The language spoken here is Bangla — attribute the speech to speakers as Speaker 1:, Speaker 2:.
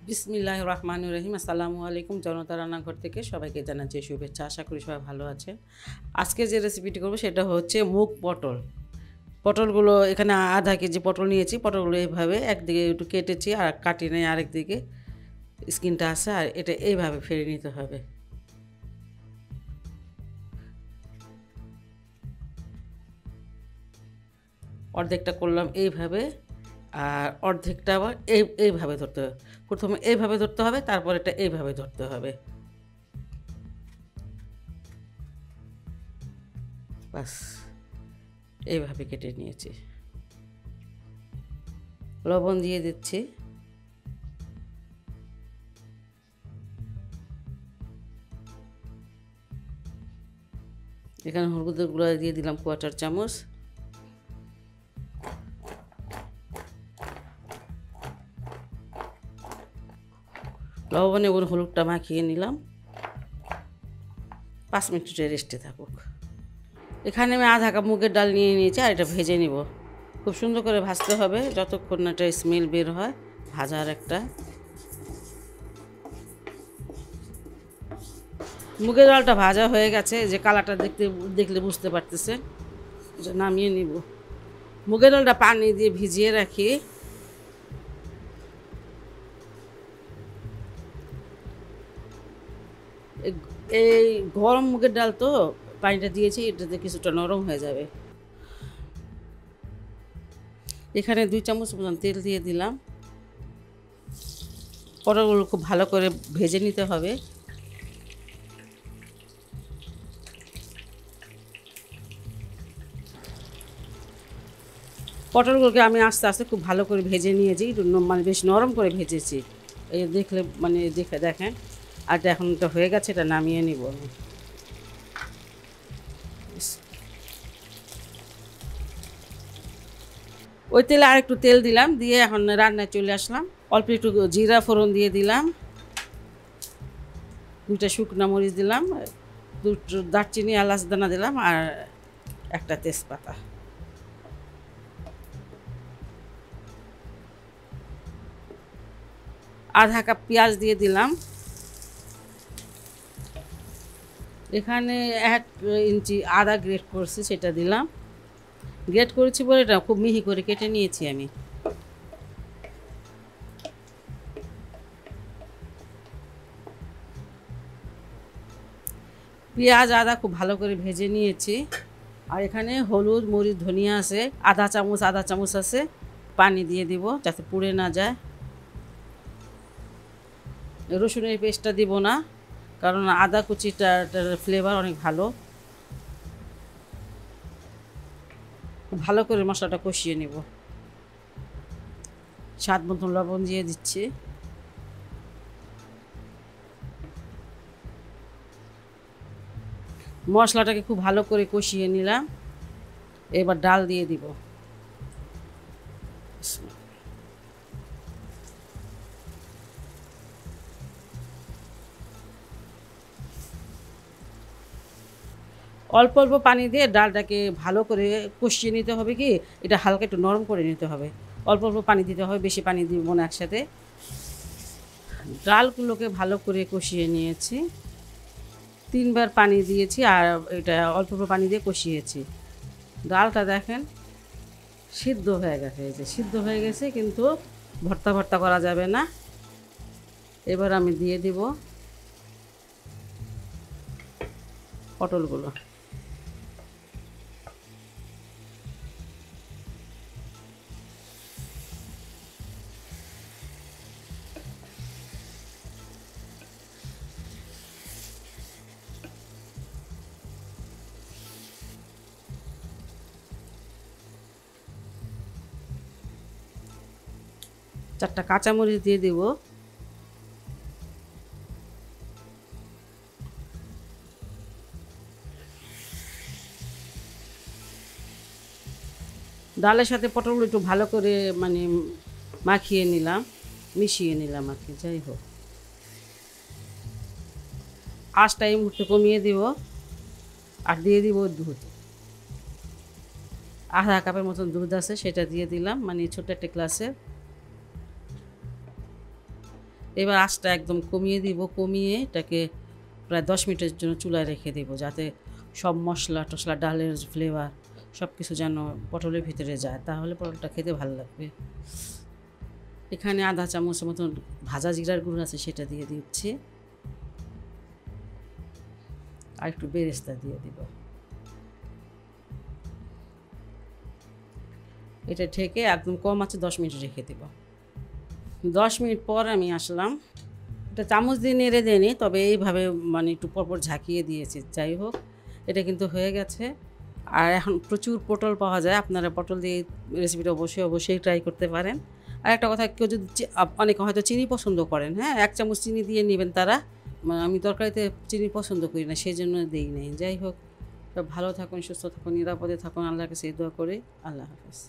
Speaker 1: বিসমিল্লাহির রহমানির রহিম। আসসালামু আলাইকুম। জনতা রান্নাঘর থেকে সবাইকে জানাচ্ছি শুভেচ্ছা। আশা করি সবাই ভালো আছেন। আজকে যে রেসিপিটি করব সেটা হচ্ছে মুগ পটল। পটলগুলো এখানে আধা কেজি পটল নিয়েছি। পটলগুলো এইভাবে একদিকে একটু কেটেছি আর কাটি নেই, আরেকদিকে স্কিনটা আছে, আর এটা এইভাবে ফেলে নিতে হবে। অর্ধেকটা করলাম এইভাবে, আর অর্ধেকটা আবার এইভাবে ধরতে হবে। প্রথমে এইভাবে ধরতে হবে, তারপর এটা এইভাবে ধরতে হবে। বাস, এইভাবে কেটে নিয়েছি। লবণ দিয়ে দিচ্ছি। এখানে হলুদের গুঁড়া দিয়ে দিলাম 1/4 চামচ। লবণ এবং হলুদটা মাখিয়ে নিলাম। 5 মিনিট রেস্টে থাকুক। এখানে আমি আধা কাপ মুগের ডাল নিয়ে নিয়েছি, আর এটা ভেজে নিব। খুব সুন্দর করে ভাজতে হবে যতক্ষণ না এটা স্মেল বের হয় ভাজার একটা। মুগের ডালটা ভাজা হয়ে গেছে, যে কালারটা দেখলে বুঝতে পারতেছেন। এটা নামিয়ে নিব। মুগের ডালটা পানি দিয়ে ভিজিয়ে রাখি। এই গরম মুগের ডাল তো, পানিটা দিয়েছি, এটাতে কিছুটা নরম হয়ে যাবে। এখানে 2 চামচ মতন তেল দিয়ে দিলাম। পটলগুলো খুব ভালো করে ভেজে নিতে হবে। পটলগুলোকে আমি আস্তে আস্তে খুব ভালো করে ভেজে নিয়েছি, একটু মানে বেশ নরম করে ভেজেছি। এই দেখলে মানে দেখেন। আর এখন এটা হয়ে গেছে, এটা নামিয়ে নিব আমি। ওই তেলে আর একটু তেল দিলাম, দিয়ে এখন রান্নায় চলে আসলাম। অল্প একটু জিরা ফোড়ন দিয়ে দিলাম, 2টা শুকনো মরিচ দিলাম, 2 দারচিনি এলাচ দানা দিলাম, আর একটা তেজপাতা। আধা কাপ পেঁয়াজ দিয়ে দিলাম। এখানে 1 ইঞ্চি আদা গ্রেট করছি, সেটা দিলাম। গ্রেট করেছি বলে এটা খুব মিহি করে কেটে নিয়েছি আমি। পেঁয়াজ আদা খুব ভালো করে ভেজে নিয়েছি। আর এখানে হলুদ মরিচ ধনিয়া আছে, আধা চামচ আছে। পানি দিয়ে দিব যাতে পুড়ে না যায়। রসুনের পেস্টটা দিব না, কারণ আদা কুচিটার ফ্লেভার অনেক ভালো। ভালো করে মশলাটা কষিয়ে নেব। স্বাদ মতন লবণ দিয়ে দিচ্ছি। মশলাটাকে খুব ভালো করে কষিয়ে নিলাম। এবার ডাল দিয়ে দিব। অল্প অল্প পানি দিয়ে ডালটাকে ভালো করে কষিয়ে নিতে হবে। কি, এটা হালকা একটু নরম করে নিতে হবে। অল্প অল্প পানি দিতে হবে, বেশি পানি দিব না একসাথে। ডালগুলোকে ভালো করে কষিয়ে নিয়েছি। 3বার পানি দিয়েছি, আর এটা অল্প অল্প পানি দিয়ে কষিয়েছি। ডালটা দেখেন সিদ্ধ হয়ে গেছে। এই যে সিদ্ধ হয়ে গেছে, কিন্তু ভর্তা ভর্তা করা যাবে না। এবার আমি দিয়ে দিব পটলগুলো। চারটা কাঁচামরিচ দিয়ে দিব। ডালের সাথে পটলগুলো একটু ভালো করে মানে মাখিয়ে নিলাম, মিশিয়ে নিলাম আর কি। যাই হোক, আঁচটা এই মুহূর্তে কমিয়ে দিব। আর দিয়ে দিব দুধ। আধা কাপের মতন দুধ আছে, সেটা দিয়ে দিলাম, মানে ছোট একটা গ্লাসে। এবার আঁচটা একদম কমিয়ে দিব, কমিয়ে এটাকে প্রায় 10 মিনিটের জন্য চুলায় রেখে দেবো, যাতে সব মশলা টশলা, ডালের ফ্লেভার সব কিছু যেন পটলের ভিতরে যায়, তাহলে পটলটা খেতে ভালো লাগবে। এখানে আধা চামচের মতন ভাজা জিরার গুঁড়ো আছে, সেটা দিয়ে দিচ্ছি, আর একটু বেরেস্তা দিয়ে দিব। এটা ঢেকে একদম কম আছে 10 মিনিট রেখে দেব। 10 মিনিট পর আমি আসলাম, এটা চামচ দিয়ে নেড়ে দেয়নি, তবে এইভাবে মানে একটু পরপর ঝাঁকিয়ে দিয়েছি। যাই হোক, এটা কিন্তু হয়ে গেছে। আর এখন প্রচুর পটল পাওয়া যায়, আপনারা পটল দিয়ে রেসিপিটা অবশ্যই ট্রাই করতে পারেন। আর একটা কথা, কেউ যদি অনেকে হয়তো চিনি পছন্দ করেন, হ্যাঁ 1 চামচ চিনি দিয়ে নেবেন তারা, আমি তরকারিতে চিনি পছন্দ করি না, সেই জন্য দিই নাই। যাই হোক, ভালো থাকুন, সুস্থ থাকুন, নিরাপদে থাকুন, আল্লাহর কাছে এই দোয়া করি। আল্লাহ হাফেজ।